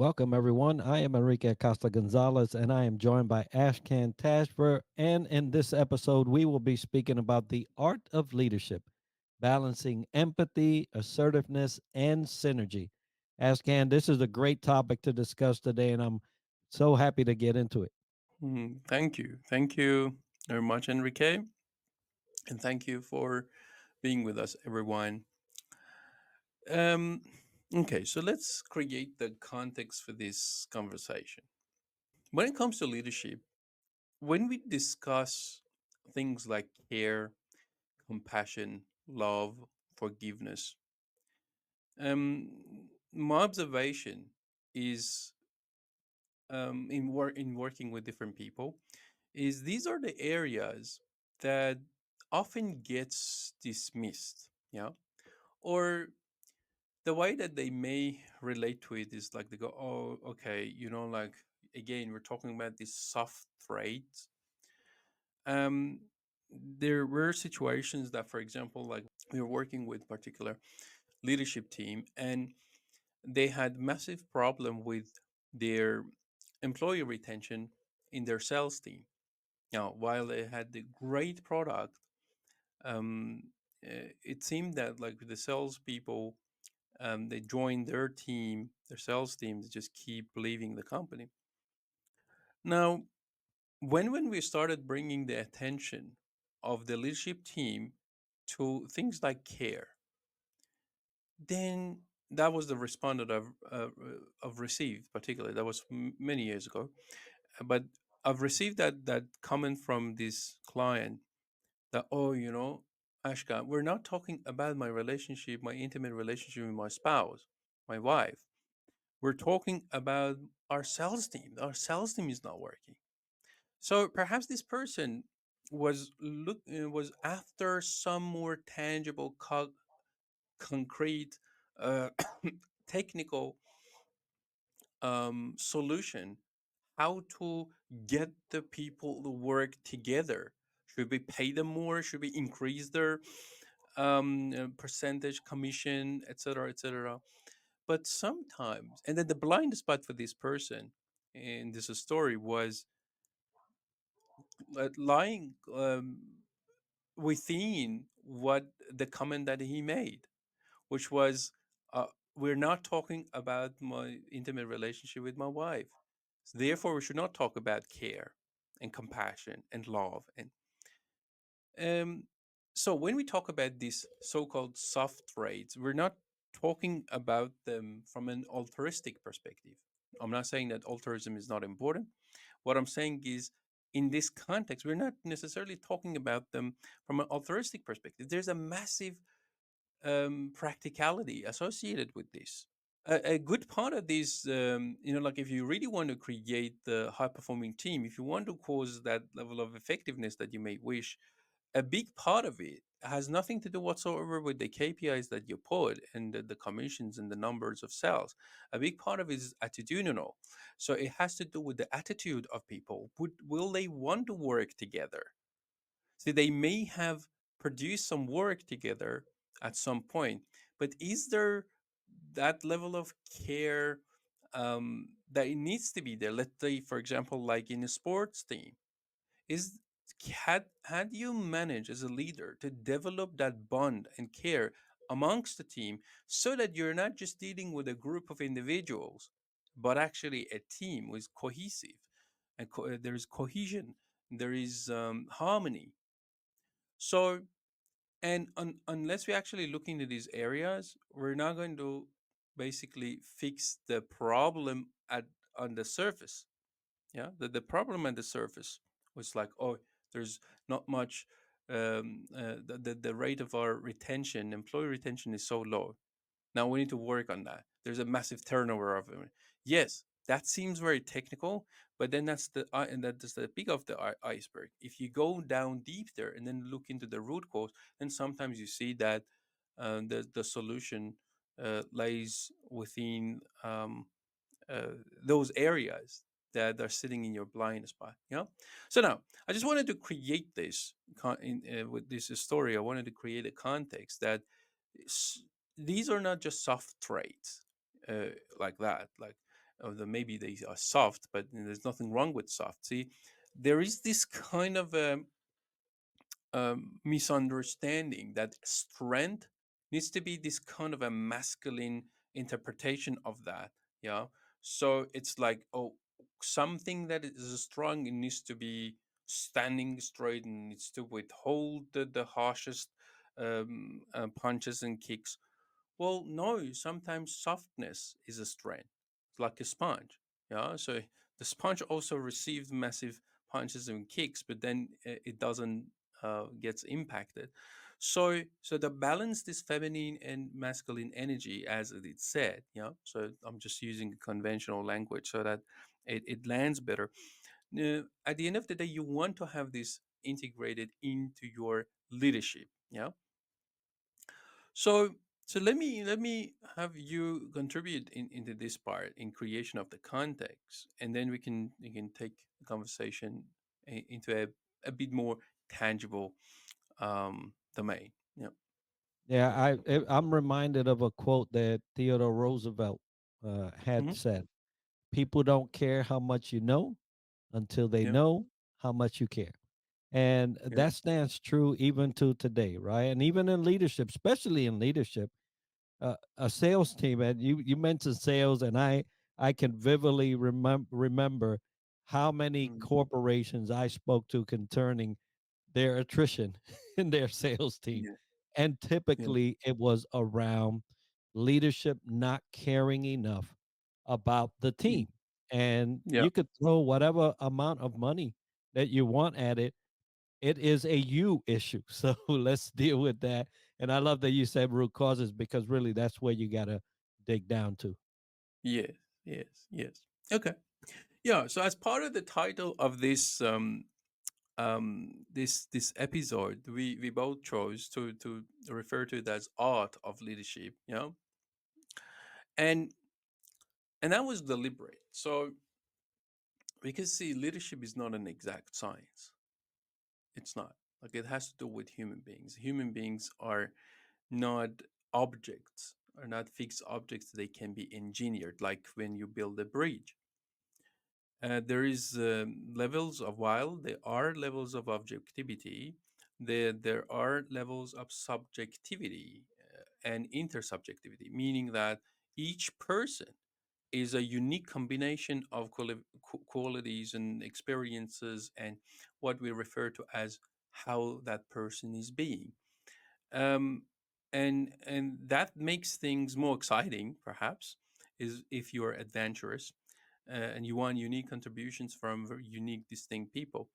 Welcome, everyone. I am Enrique Acosta Gonzales, and I am joined by Ashkan Tashvir. And in this episode, we will be speaking about the art of leadership, balancing empathy, assertiveness, and synergy. Ashkan, this is a great topic to discuss today, and I'm so happy to get into it. Thank you. Thank you very much, Enrique. And thank you for being with us, everyone. Um, okay, so let's create the context for this conversation. When it comes to leadership, when we discuss things like care, compassion, love, forgiveness, my observation is in working with different people is these are the areas that often gets dismissed, yeah, or the way that they may relate to it is like they go, oh, okay, like again we're talking about these soft traits. um there were situations that, for example, like we were working with particular leadership team, and they had massive problem with their employee retention in their sales team. Now, while they had the great product, um, it seemed that like the salespeople, they joined their team, their sales team, they just keep leaving the company. Now, when we started bringing the attention of the leadership team to things like care, then that was the response that I've received. Particularly, that was many years ago, but I've received that comment from this client that, oh, Ashka, we're not talking about my relationship, my intimate relationship with my spouse, my wife. We're talking about our sales team. Our sales team is not working. So perhaps this person was after some more tangible, concrete, uh, technical solution, how to get the people to work together. Should we pay them more? Should we increase their percentage commission, etc., etc.? But sometimes, and then the blind spot for this person in this story was lying within what the comment that he made, which was, uh, "We're not talking about my intimate relationship with my wife. Therefore, we should not talk about care and compassion and love." And um, so, when we talk about these so-called soft traits, we're not talking about them from an altruistic perspective. I'm not saying that altruism is not important. What I'm saying is, in this context, we're not necessarily talking about them from an altruistic perspective. There's a massive practicality associated with this. A good part of this, like if you really want to create the high performing team, if you want to cause that level of effectiveness that you may wish, a big part of it has nothing to do whatsoever with the KPIs that you put and the commissions and the numbers of sales. A big part of it is attitudinal. So it has to do with the attitude of people. Will they want to work together? See, they may have produced some work together at some point, but is there that level of care that it needs to be there? Let's say, for example, like in a sports team, is had you managed as a leader to develop that bond and care amongst the team so that you're not just dealing with a group of individuals, but actually a team who is cohesive and there is cohesion, there is harmony. So, and unless we actually look into these areas, we're not going to basically fix the problem at on the surface. Yeah, the problem at the surface was like, oh, there's not much. The rate of our retention, employee retention, is so low. Now we need to work on that. There's a massive turnover of it. Yes, that seems very technical, but then and that's the peak of the iceberg. If you go down deep there and then look into the root cause, then sometimes you see that the solution lays within those areas that are sitting in your blind spot. Yeah. So now I just wanted to create this with this story. I wanted to create a context that s- these are not just soft traits like that. Like Although maybe they are soft, but there's nothing wrong with soft. See, there is this kind of misunderstanding that strength needs to be this kind of a masculine interpretation of that. Yeah. So it's like, oh, something that is strong, it needs to be standing straight and needs to withhold the harshest punches and kicks. Well, no, sometimes softness is a strength. It's like a sponge. Yeah. So the sponge also receives massive punches and kicks, but then it doesn't gets impacted. So to balance this feminine and masculine energy, as it is said, yeah. So I'm just using conventional language so that it lands better. At the end of the day, you want to have this integrated into your leadership. Yeah. So let me have you contribute into this part in creation of the context, and then we can take the conversation into a bit more tangible domain. Yeah. Yeah, I'm reminded of a quote that Theodore Roosevelt had Hmm. said: "People don't care how much you know until they Yeah. know how much you care." And Yeah. that stands true even to today, right? And even in leadership, especially in leadership, a sales team, and you mentioned sales, and I can vividly remember how many Mm. corporations I spoke to concerning their attrition in their sales team. Yeah. And Yeah. typically it was around leadership not caring enough about the Yeah. team. And Yeah. you could throw whatever amount of money that you want at it. It is a you issue. So let's deal with that. And I love that you said root causes, because really that's where you got to dig down to. Yes. Yes. Yes. Okay. Yeah. So as part of the title of this episode, we both chose to refer to it as art of leadership. You know, and and that was deliberate. So because see, leadership is not an exact science. It's not. Like, it has to do with human beings. Human beings are not objects, are not fixed objects. They can be engineered, like when you build a bridge. There is levels of, while there are levels of objectivity, there are levels of subjectivity and intersubjectivity, meaning that each person is a unique combination of qualities and experiences and what we refer to as how that person is being. Um, and that makes things more exciting, perhaps, is if you're adventurous and you want unique contributions from very unique, distinct people.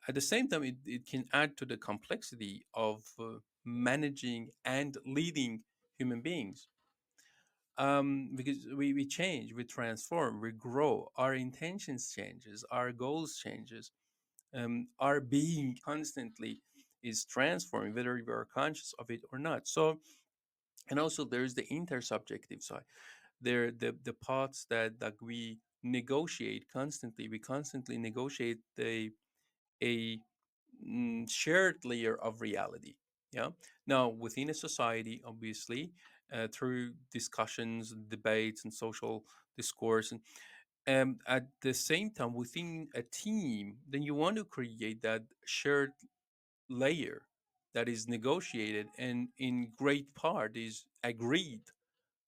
At the same time, it can add to the complexity of managing and leading human beings, because we change, we transform, we grow, our intentions changes, our goals changes, our being constantly is transforming, whether we are conscious of it or not. So, and also there's the intersubjective side. There, the parts that we negotiate constantly. We constantly negotiate a shared layer of reality. Yeah. Now, within a society, obviously, through discussions, debates, and social discourse, and at the same time, within a team, then you want to create that shared layer that is negotiated and in great part is agreed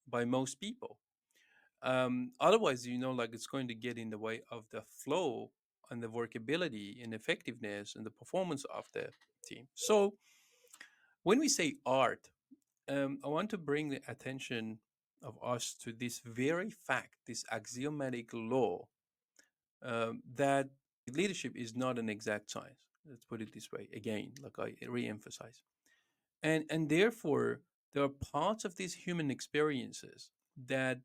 by most people. Otherwise, like, it's going to get in the way of the flow and the workability and effectiveness and the performance of the team. So when we say art, I want to bring the attention of us to this very fact, this axiomatic law, that leadership is not an exact science. Let's put it this way again, like I re-emphasize. And therefore, there are parts of these human experiences that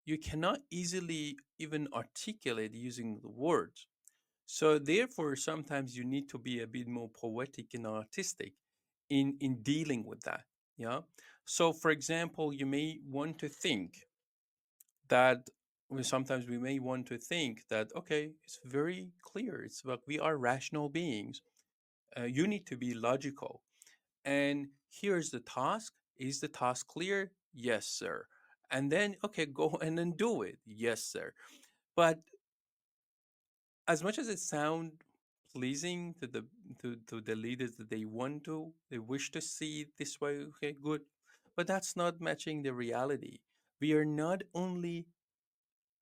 you cannot easily even articulate using the words. So therefore, sometimes you need to be a bit more poetic and artistic in dealing with that. Yeah. So for example, you may want to think that, sometimes we may want to think that, okay, it's very clear. It's like we are rational beings. You need to be logical. And here's the task. Is the task clear? Yes, sir. And then, okay, go and then do it. Yes, sir. But as much as it sound pleasing to the leaders that they wish to see it this way, okay, good, but that's not matching the reality. We are not only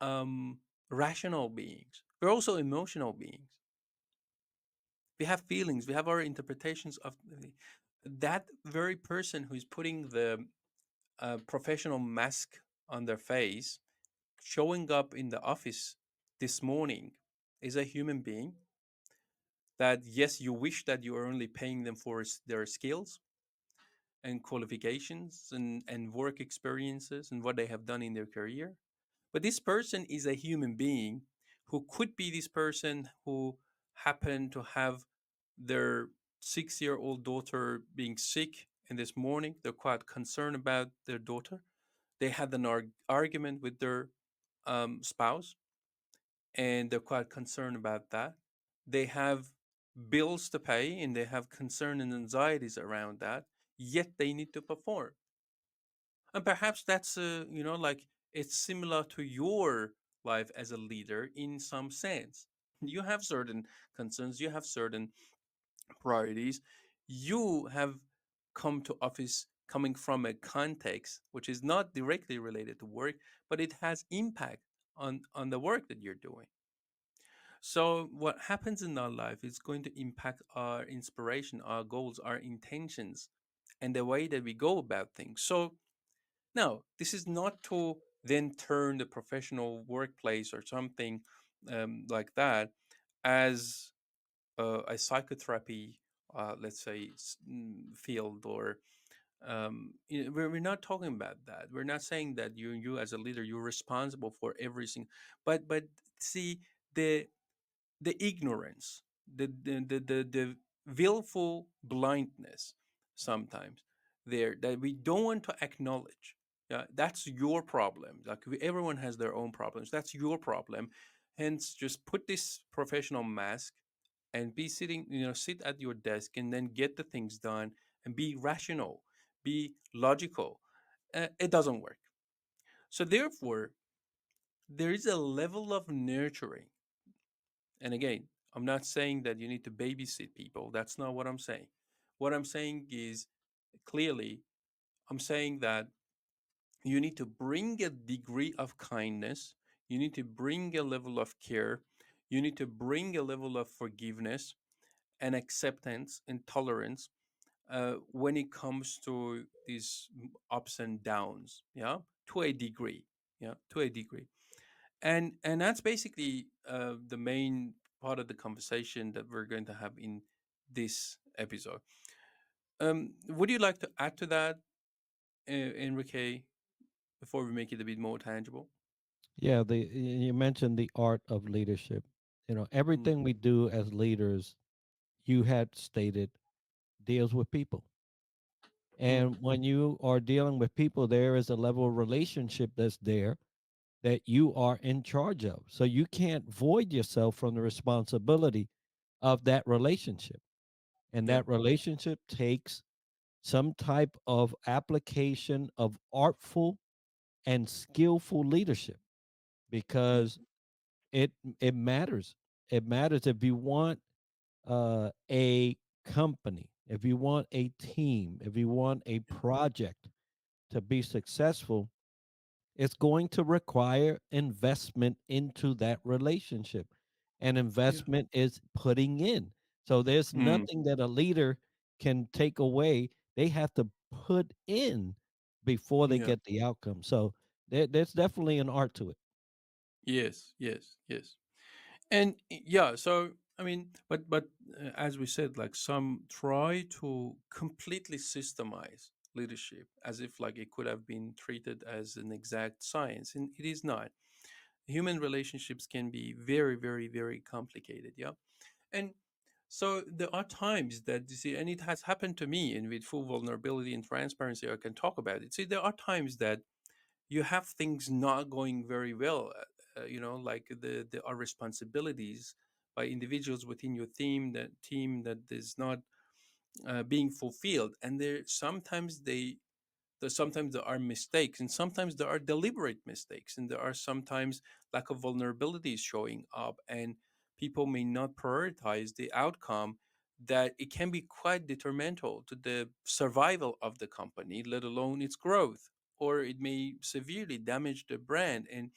um rational beings, we're also emotional beings. We have feelings, we have our interpretations of that very person who's putting the professional mask on their face, showing up in the office this morning, is a human being that, yes, you wish that you are only paying them for their skills and qualifications and work experiences and what they have done in their career. But this person is a human being who could be this person who happened to have their 6-year-old daughter being sick. And this morning, they're quite concerned about their daughter. They had an argument with their spouse, and they're quite concerned about that. They have bills to pay and they have concern and anxieties around that, yet they need to perform. And perhaps that's, like it's similar to your life as a leader in some sense. You have certain concerns, you have certain priorities. You have come to office coming from a context which is not directly related to work, but it has impact on the work that you're doing. So what happens in our life is going to impact our inspiration, our goals, our intentions, and the way that we go about things. So now, this is not to then turn the professional workplace or something like that as a psychotherapy, let's say, field, or we're not talking about that. We're not saying that you as a leader, you're responsible for everything. But see, the the ignorance, the willful blindness sometimes there that we don't want to acknowledge. Yeah, that's your problem. Like everyone has their own problems. That's your problem. Hence, just put this professional mask and be sitting, sit at your desk and then get the things done and be rational, be logical. It doesn't work. So therefore, there is a level of nurturing. And again, I'm not saying that you need to babysit people. That's not what I'm saying. What I'm saying is clearly, I'm saying that you need to bring a degree of kindness, you need to bring a level of care, you need to bring a level of forgiveness and acceptance and tolerance when it comes to these ups and downs, yeah, to a degree, yeah, to a degree. And that's basically the main part of the conversation that we're going to have in this episode. Would you like to add to that, Enrique, before we make it a bit more tangible? Yeah, you mentioned the art of leadership. Mm, Everything we do as leaders, you had stated, deals with people. mm, And when you are dealing with people, there is a level of relationship that's there that you are in charge of. So you can't void yourself from the responsibility of that relationship. And yeah. that relationship takes some type of application of artful and skillful leadership, because Mm, it it matters. It matters if you want a company, if you want a team, if you want a project to be successful, it's going to require investment into that relationship. And yeah. investment is putting in. So there's Mm, nothing that a leader can take away. They have to put in before they yeah. get the outcome. So there's definitely an art to it. Yes. Yes. Yes. And yeah, so I mean, but as we said, like some try to completely systemize leadership as if like it could have been treated as an exact science, and it is not. Human relationships can be very, very, very complicated. Yeah, and so there are times that you see, and it has happened to me, and with full vulnerability and transparency, I can talk about it. See, there are times that you have things not going very well, like there are responsibilities by individuals within your team that is not being fulfilled, and there sometimes they Sometimes there are mistakes, and sometimes there are deliberate mistakes, and there are sometimes lack of vulnerabilities showing up, and people may not prioritize the outcome, that it can be quite detrimental to the survival of the company, let alone its growth, or it may severely damage the brand. And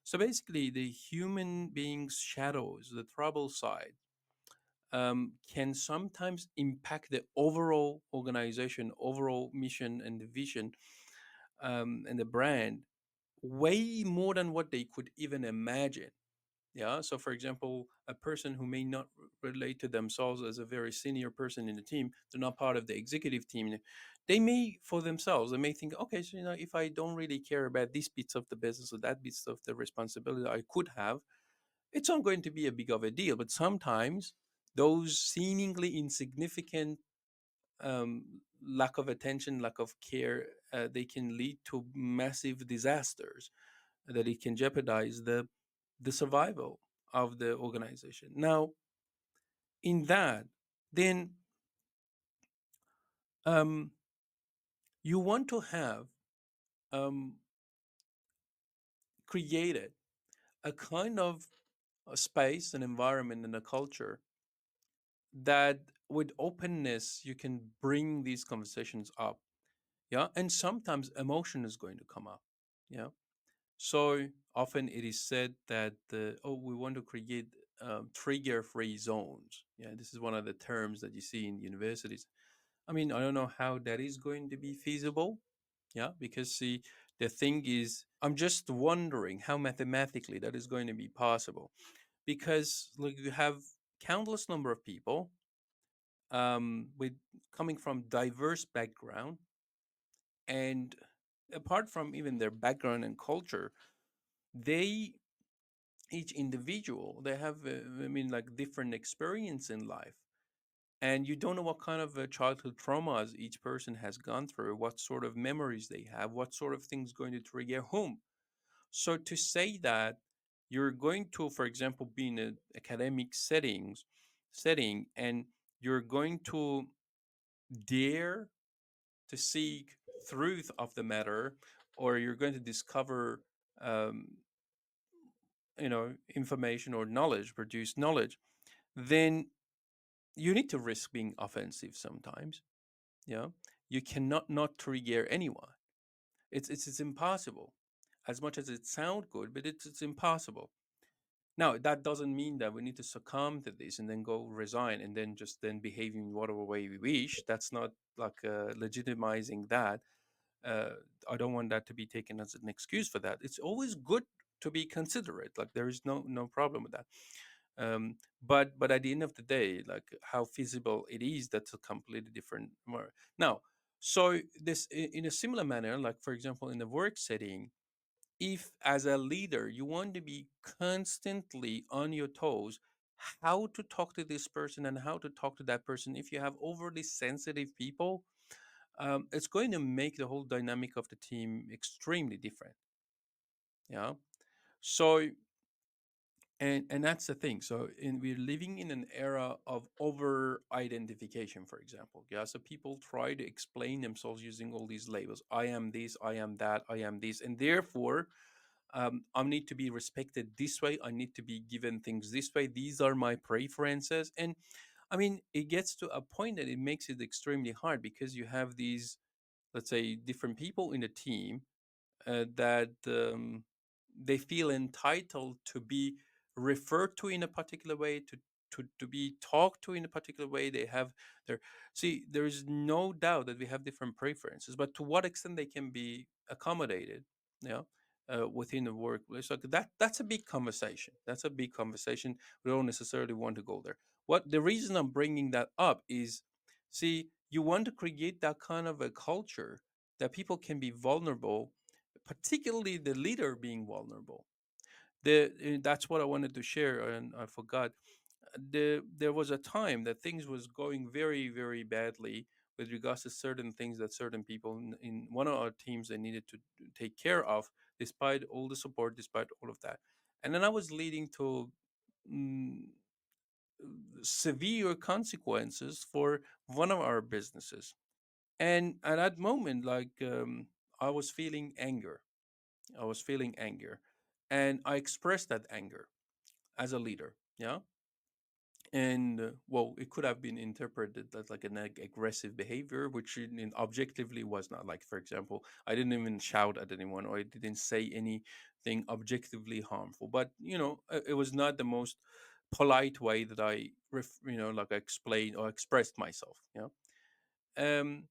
so basically, the human being's shadows, the trouble side, can sometimes impact the overall organization, overall mission and the vision, and the brand way more than what they could even imagine. Yeah. So, for example, a person who may not relate to themselves as a very senior person in the team, they're not part of the executive team. They may, for themselves, they may think, okay, so if I don't really care about these bits of the business or that bits of the responsibility I could have, it's not going to be a big of a deal. But sometimes those seemingly insignificant, lack of attention, lack of care, they can lead to massive disasters, that it can jeopardize the survival of the organization. Now, in that, then, um, you want to have, um, created a kind of a space, an environment, and a culture that with openness you can bring these conversations up. Yeah. And sometimes emotion is going to come up. Yeah. So often it is said that we want to create trigger-free zones. Yeah, this is one of the terms that you see in universities. I mean, I don't know how that is going to be feasible. Yeah, because see, the thing is, I'm just wondering how mathematically that is going to be possible. Because like you have countless number of people, with coming from diverse background, and apart from even their background and culture, they each individual, they have I mean, like, different experience in life, and you don't know what kind of childhood traumas each person has gone through, what sort of memories they have, what sort of things going to trigger whom. So to say that you're going to, for example, be in an academic setting, and you're going to dare to seek truth of the matter, or you're going to discover, um, information or knowledge, produce knowledge, then you need to risk being offensive sometimes. Yeah, you cannot not trigger anyone. It's impossible. As much as it sounds good, but it's impossible. Now that doesn't mean that we need to succumb to this and then go resign and then just then behave in whatever way we wish. That's not like legitimizing that. uh, I don't want that to be taken as an excuse for that. It's always good to be considerate. Like, there is no problem with that. But at the end of the day, like, how feasible it is, that's a completely different more. Now, so this in a similar manner, like for example, in the work setting, if as a leader you want to be constantly on your toes, how to talk to this person and how to talk to that person, if you have overly sensitive people, it's going to make the whole dynamic of the team extremely different. Yeah. So, and that's the thing. So we're living in an era of over identification, for example. Yeah. So people try to explain themselves using all these labels. I am this, I am that, I am this. And therefore, I need to be respected this way. I need to be given things this way. These are my preferences. And I mean, it gets to a point that it makes it extremely hard, because you have these, let's say, different people in the team, that they feel entitled to be referred to in a particular way, to be talked to in a particular way. They have their, see, there is no doubt that we have different preferences, but to what extent they can be accommodated, you know, within the workplace, like that's a big conversation. That's a big conversation. We don't necessarily want to go there. What the reason I'm bringing that up is, see, you want to create that kind of a culture that people can be vulnerable, particularly the leader being vulnerable. That's what I wanted to share, and I forgot. There was a time that things was going very very badly with regards to certain things that certain people in one of our teams they needed to take care of, despite all the support, despite all of that. And then I was leading to mm, severe consequences for one of our businesses. And at that moment, I was feeling anger. I was feeling anger, and I expressed that anger as a leader. Yeah. And well, it could have been interpreted as like an aggressive behavior, which objectively was not. Like, for example, I didn't even shout at anyone, or I didn't say anything objectively harmful, but it was not the most polite way that like I explained or expressed myself. um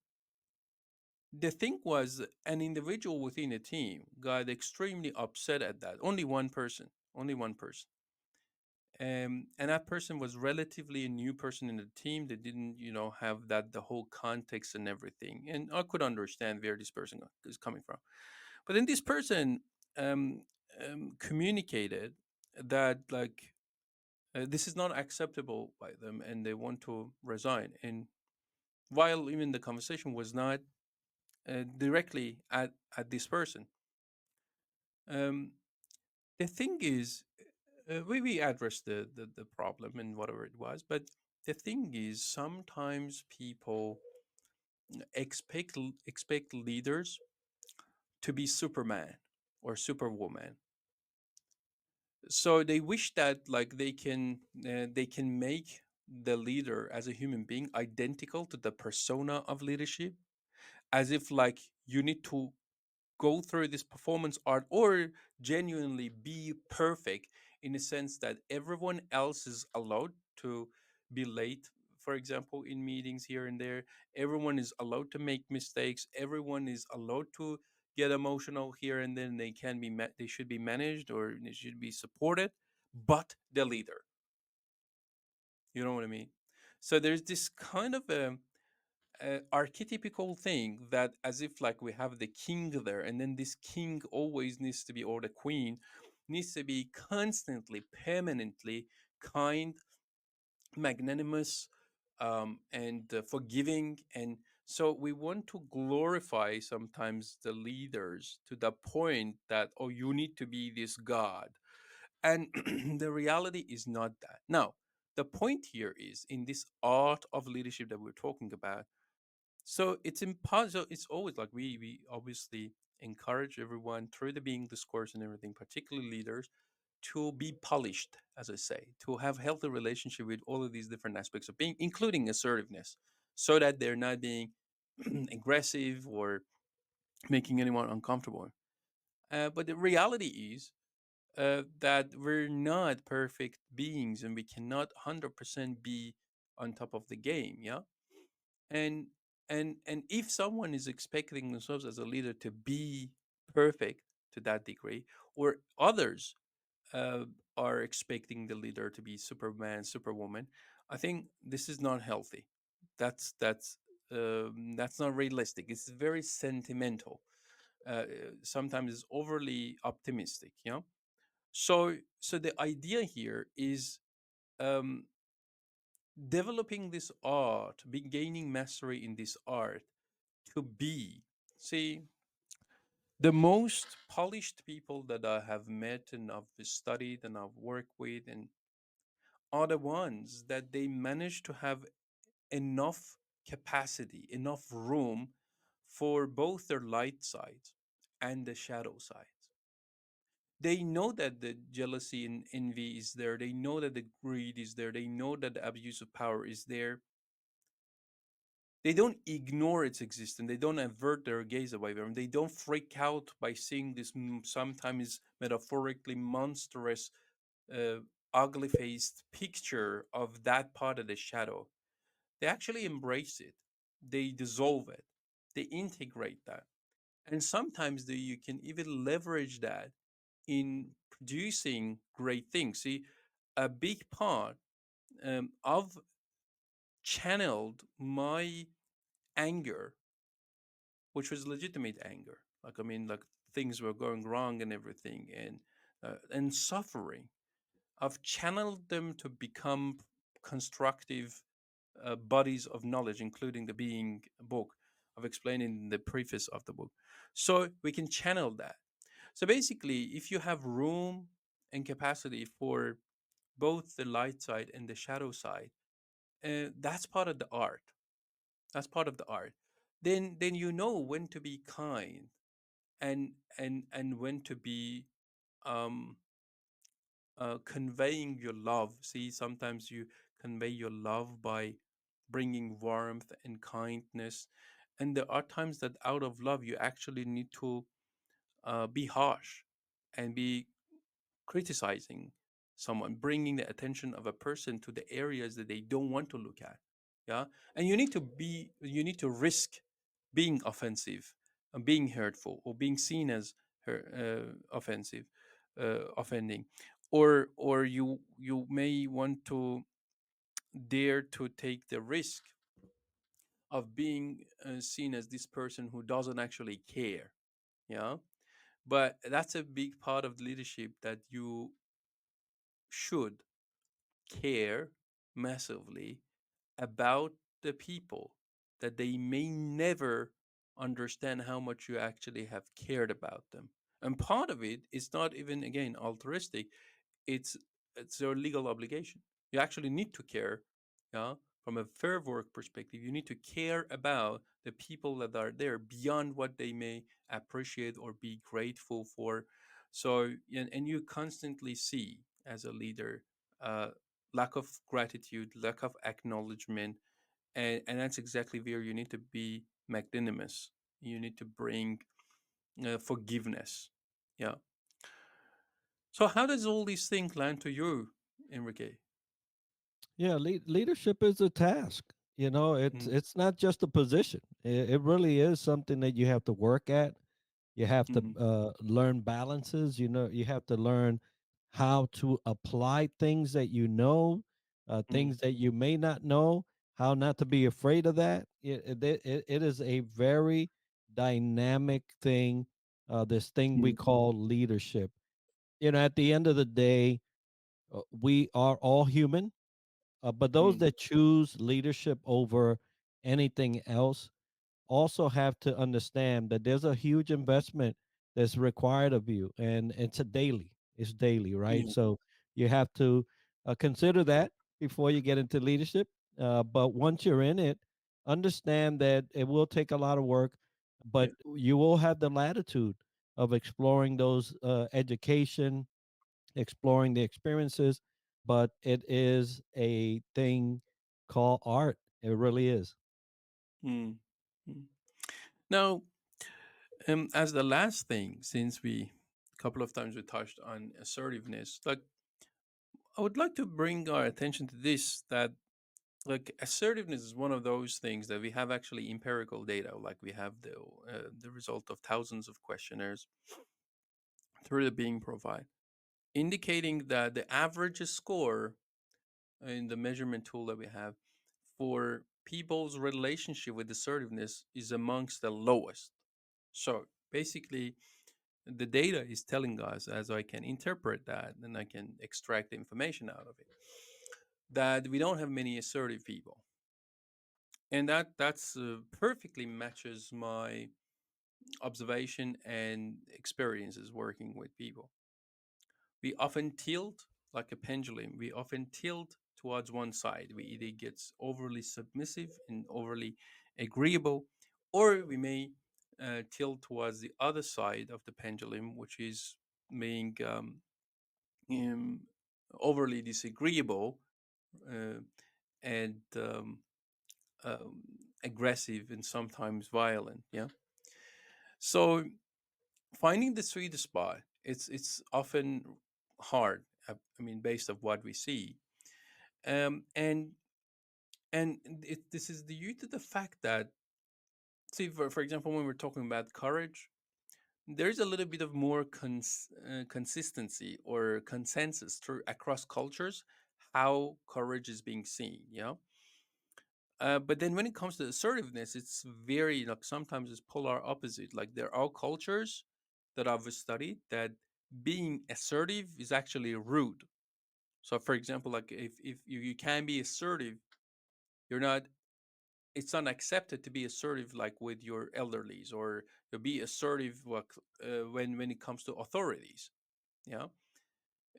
the thing was, an individual within a team got extremely upset at that. Only one person. And that person was relatively a new person in the team. They didn't, have that the whole context and everything. And I could understand where this person is coming from. But then this person um, communicated that this is not acceptable by them, and they want to resign. And while even the conversation was not directly at this person, um, the thing is, we addressed the problem and whatever it was, but the thing is, sometimes people expect leaders to be Superman or Superwoman. So they wish that like they can make the leader as a human being identical to the persona of leadership, as if like you need to go through this performance art or genuinely be perfect, in a sense that everyone else is allowed to be late, for example, in meetings here and there. Everyone is allowed to make mistakes. Everyone is allowed to get emotional here and then. They can be they should be managed, or they should be supported, but the leader, you know what I mean? So there's this kind of a archetypical thing, that as if like we have the king there, and then this king always needs to be, or the queen needs to be constantly, permanently kind, magnanimous, and forgiving. And so we want to glorify sometimes the leaders to the point that, oh, you need to be this god. And the reality is not that. Now, the point here is, in this art of leadership that we're talking about, so it's impossible. It's always like we obviously encourage everyone through the being discourse and everything, particularly leaders, to be polished, as I say, to have healthy relationship with all of these different aspects of being, including assertiveness, so that they're not being aggressive or making anyone uncomfortable. But the reality is that we're not perfect beings, and we cannot 100% be on top of the game. Yeah. And and and if someone is expecting themselves as a leader to be perfect to that degree, or others uh, are expecting the leader to be Superman, Superwoman, I think this is not healthy. That's not realistic. It's very sentimental. Sometimes it's overly optimistic. So the idea here is um, developing this art, be gaining mastery in this art, to be. See, the most polished people that I have met and I've studied and I've worked with and are the ones that they manage to have enough capacity, enough room for both their light sides and the shadow sides. They know that the jealousy and envy is there. They know that the greed is there. They know that the abuse of power is there. They don't ignore its existence. They don't avert their gaze away from it. They don't freak out by seeing this sometimes metaphorically monstrous, uh, ugly faced picture of that part of the shadow. They actually embrace it, they dissolve it, they integrate that. And sometimes you can even leverage that in producing great things. See, a big part of channeled my anger, which was legitimate anger. Like, I mean, like, things were going wrong and everything, and suffering. I've channeled them to become constructive bodies of knowledge, including the being book. I've explained in the preface of the book. So we can channel that. So basically, if you have room and capacity for both the light side and the shadow side, that's part of the art. That's part of the art. then you know when to be kind, and when to be um conveying your love. See, sometimes you convey your love by bringing warmth and kindness, and there are times that out of love you actually need to be harsh and be criticizing someone, bringing the attention of a person to the areas that they don't want to look at. Yeah, and you need to risk being offensive and being hurtful or being seen as offensive, offending, or you may want to dare to take the risk of being seen as this person who doesn't actually care. Yeah, but that's a big part of leadership, that you should care massively about the people, that they may never understand how much you actually have cared about them. And part of it is not even, again, altruistic, it's it's your legal obligation. You actually need to care. Yeah, from a fair work perspective, you need to care about the people that are there beyond what they may appreciate or be grateful for. So, and you constantly see as a leader, uh, lack of gratitude, lack of acknowledgement, and that's exactly where you need to be magnanimous. You need to bring forgiveness. Yeah. So how does all these things land to you, Enrique? Yeah, leadership is a task. You know, Mm, it's not just a position. It really is something that you have to work at. You have to mm, learn balances. You know, you have to learn how to apply things that you know, mm, things that you may not know, how not to be afraid of that. It is a very dynamic thing, this thing we mm, call leadership. You know, at the end of the day, we are all human, but those mm, that choose leadership over anything else also have to understand that there's a huge investment that's required of you, and it's daily, right? mm, So you have to consider that before you get into leadership. But once you're in it, understand that it will take a lot of work, yeah. but you will have the latitude of exploring those education, exploring the experiences, but it is a thing called art. It really is. Mm, mm. Now, as the last thing, since we a couple of times we touched on assertiveness, like I would like to bring our attention to this, that like assertiveness is one of those things that we have actually empirical data, like we have the result of thousands of questionnaires through the being profile, indicating that the average score in the measurement tool that we have for people's relationship with assertiveness is amongst the lowest. So basically, the data is telling us, as I can interpret that and I can extract the information out of it, that we don't have many assertive people, and that's perfectly matches my observation and experiences working with people. We often tilt like a pendulum. We often tilt towards one side. We either get overly submissive and overly agreeable, or we may tilt towards the other side of the pendulum, which is being um, overly disagreeable, uh, and um, aggressive and sometimes violent. Yeah. So finding the sweet spot, it's often hard. I mean, based of what we see, um, and this is due to the fact that, see, for example, when we're talking about courage, there's a little bit of more consistency or consensus through across cultures how courage is being seen. Yeah. But then when it comes to assertiveness, it's very, like, sometimes it's polar opposite. Like there are cultures that I've studied that being assertive is actually rude. So for example, like if you can be assertive, you're not, it's not accepted to be assertive like with your elderlies, or to be assertive like, when it comes to authorities. Yeah,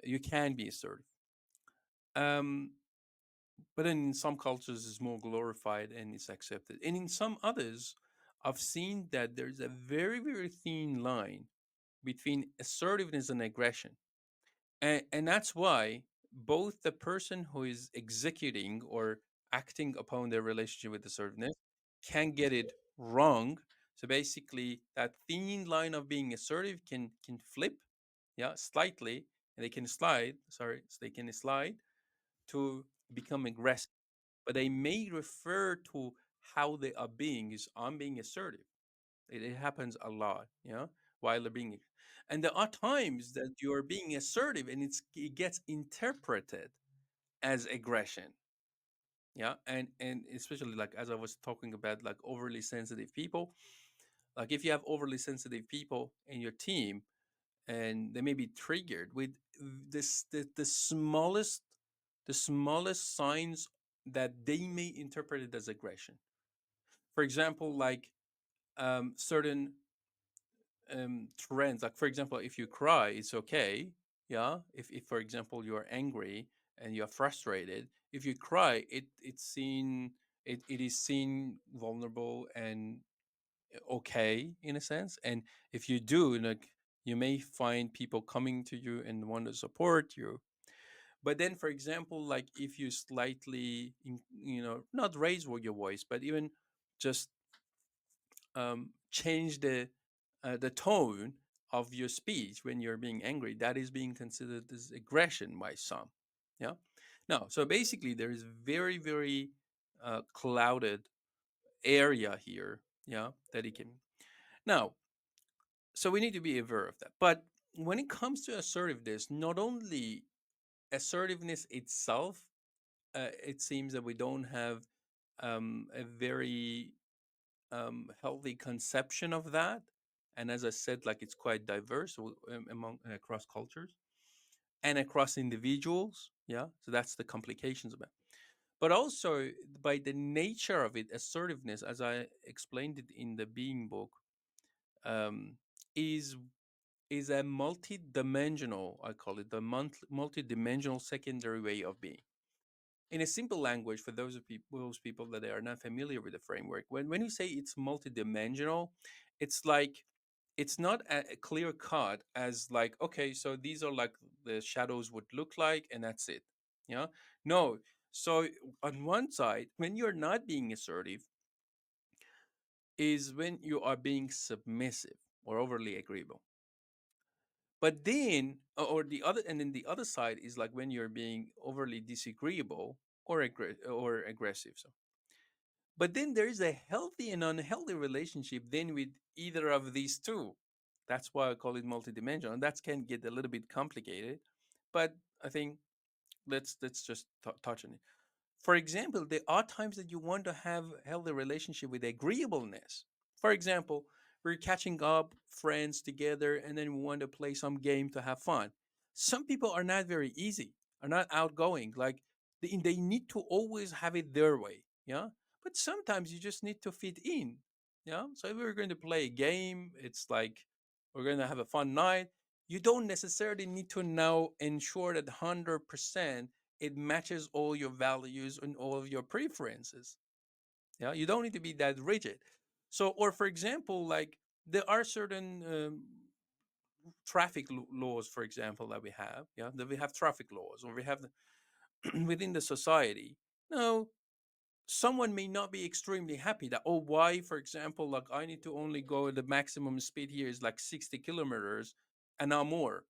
you can be assertive. Um, but then in some cultures it's more glorified and it's accepted, and in some others I've seen that there's a very, very thin line between assertiveness and aggression. And that's why both the person who is executing or acting upon their relationship with assertiveness can get it wrong. So basically, that thin line of being assertive can flip, yeah, slightly, and they can slide. Sorry, so they can slide to become aggressive. But they may refer to how they are being is I'm being assertive. It happens a lot, while they're being, and there are times that you're being assertive and it gets interpreted as aggression, and especially like as I was talking about, like overly sensitive people. Like if you have overly sensitive people in your team, and they may be triggered with the smallest signs that they may interpret it as aggression. For example, like certain trends, like for example, if you cry it's okay, yeah. If for example you're angry and you're frustrated, if you cry, it is seen vulnerable and okay in a sense. And if you do, like, you may find people coming to you and want to support you. But then for example, like if you slightly not raise your voice, but even just change the tone of your speech when you're being angry, that is being considered as aggression by some. Yeah. No. So basically, there is very, very clouded area here. Yeah, that it can. Now, so we need to be aware of that. But when it comes to assertiveness, not only assertiveness itself, it seems that we don't have a very healthy conception of that. And as I said, like it's quite diverse among across cultures and across individuals. Yeah, so that's the complications of it. But also by the nature of it, assertiveness, as I explained it in the Being book, um, is is a multi-dimensional. I call it the multi-dimensional secondary way of being. In a simple language, for those people that are not familiar with the framework, when you say it's multidimensional, it's like it's not a clear cut as like, okay, so these are like the shadows would look like and that's it. Yeah. No. So on one side, when you're not being assertive, is when you are being submissive or overly agreeable. But then, or the other, and then the other side is like when you're being overly disagreeable or aggressive. So, but then there is a healthy and unhealthy relationship then with either of these two. That's why I call it multidimensional, and that can get a little bit complicated. But I think let's just touch on it. For example, there are times that you want to have a healthy relationship with agreeableness. For example, we're catching up, friends together, and then we want to play some game to have fun. Some people are not very easy, are not outgoing. Like they need to always have it their way. Yeah. But sometimes you just need to fit in. Yeah. So if we're going to play a game, it's like we're going to have a fun night. You don't necessarily need to now ensure that 100% it matches all your values and all of your preferences. Yeah, you don't need to be that rigid. So, or for example, like there are certain traffic laws, for example, that we have. Yeah, that we have traffic laws, or we have within the society. No, someone may not be extremely happy that, oh, why, for example, like I need to only go, the maximum speed here is like 60 kilometers and not more.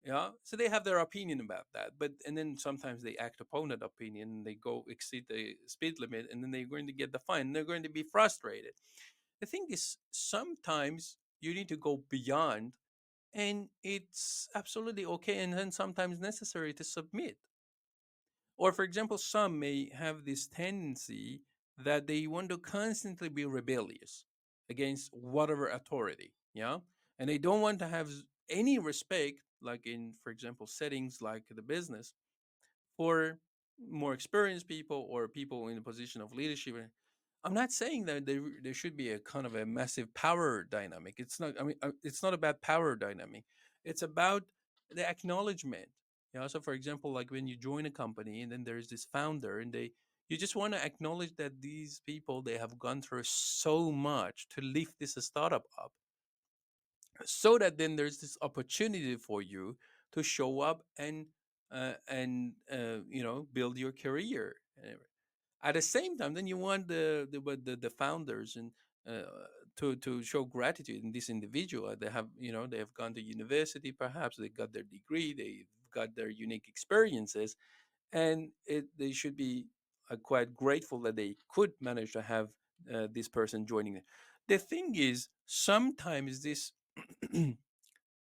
Yeah, so they have their opinion about that, but and then sometimes they act upon that opinion and they go exceed the speed limit, and then they're going to get the fine and they're going to be frustrated. The thing is, sometimes you need to go beyond, and it's absolutely okay and then sometimes necessary to submit. Or for example, some may have this tendency that they want to constantly be rebellious against whatever authority. Yeah, and they don't want to have any respect, like in, for example, settings like the business, for more experienced people or people in a position of leadership. I'm not saying that there should be a kind of a massive power dynamic. It's not. I mean, it's not about power dynamic. It's about the acknowledgement. So for example, like when you join a company and then there's this founder, and You just want to acknowledge that these people, they have gone through so much to lift this startup up, so that then there's this opportunity for you to show up and build your career. At the same time, then you want the founders and uh, to show gratitude in this individual. They have gone to university, perhaps they got their degree, they've got their unique experiences, and they should be quite grateful that they could manage to have this person joining them. The thing is, sometimes this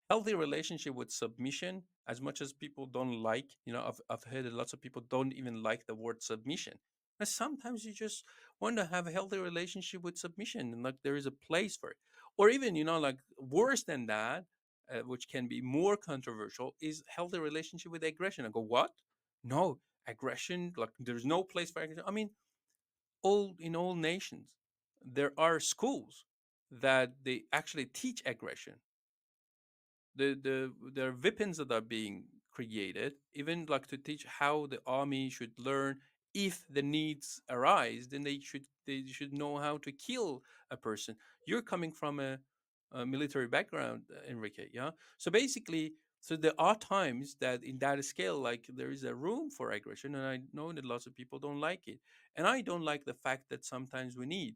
healthy relationship with submission, as much as people don't like, I've heard that lots of people don't even like the word submission, but sometimes you just want to have a healthy relationship with submission, and like there is a place for it. Or even, like worse than that, which can be more controversial, is healthy relationship with aggression. I go, what? No, aggression, like there's no place for aggression. I mean, all nations there are schools that they actually teach aggression. There are weapons that are being created, even like to teach how the army should learn, if the needs arise, then they should know how to kill a person. You're coming from a military background, Enrique, yeah. So basically, so there are times that in that scale, like there is a room for aggression, and I know that lots of people don't like it, and I don't like the fact that sometimes we need,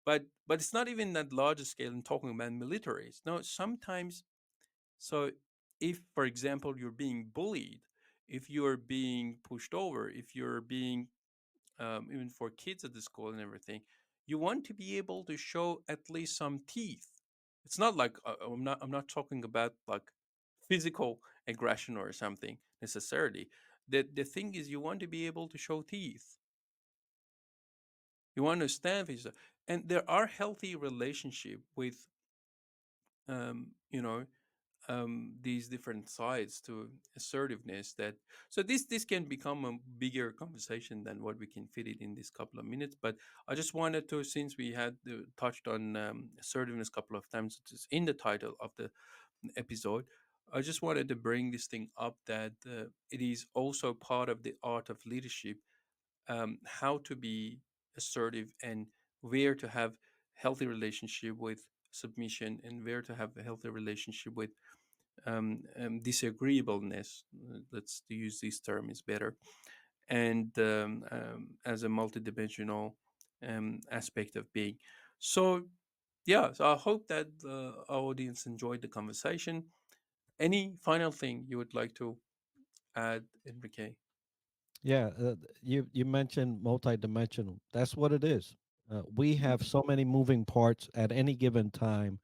but it's not even that large scale in talking about militaries. No, sometimes. So, if, for example, you're being bullied, if you're being pushed over, if you're being, even for kids at the school and everything, you want to be able to show at least some teeth. It's not like I'm not talking about like physical aggression or something necessarily. The thing is, you want to be able to show teeth. You want to stand for yourself, and there are healthy relationship with, um, you know these different sides to assertiveness. That so this can become a bigger conversation than what we can fit it in this couple of minutes. But I just wanted to, since we had touched on assertiveness a couple of times, it is in the title of the episode, I just wanted to bring this thing up, that it is also part of the art of leadership, how to be assertive, and where to have healthy relationship with submission, and where to have a healthy relationship with disagreeableness. Let's use this term is better, and as a multidimensional aspect of being. So yeah, so I hope that our audience enjoyed the conversation. Any final thing you would like to add, Enrique? Yeah, you mentioned multidimensional. That's what it is. We Mm, have so many moving parts at any given time,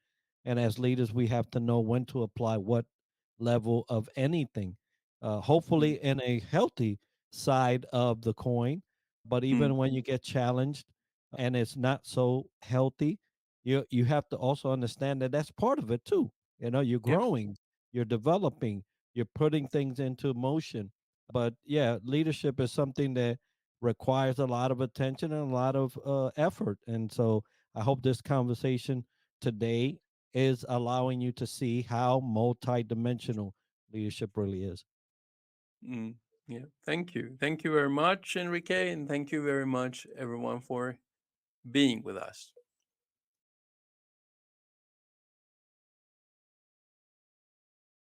and as leaders, we have to know when to apply what level of anything. mm, Hopefully, in a healthy side of the coin, but mm. even when you get challenged and it's not so healthy, you have to also understand that that's part of it too. You're Yeah. growing, you're developing, you're putting things into motion, but yeah, leadership is something that requires a lot of attention and a lot of effort. And so I hope this conversation today is allowing you to see how multidimensional leadership really is. Mm, yeah. Thank you very much, Enrique, and thank you very much, everyone, for being with us.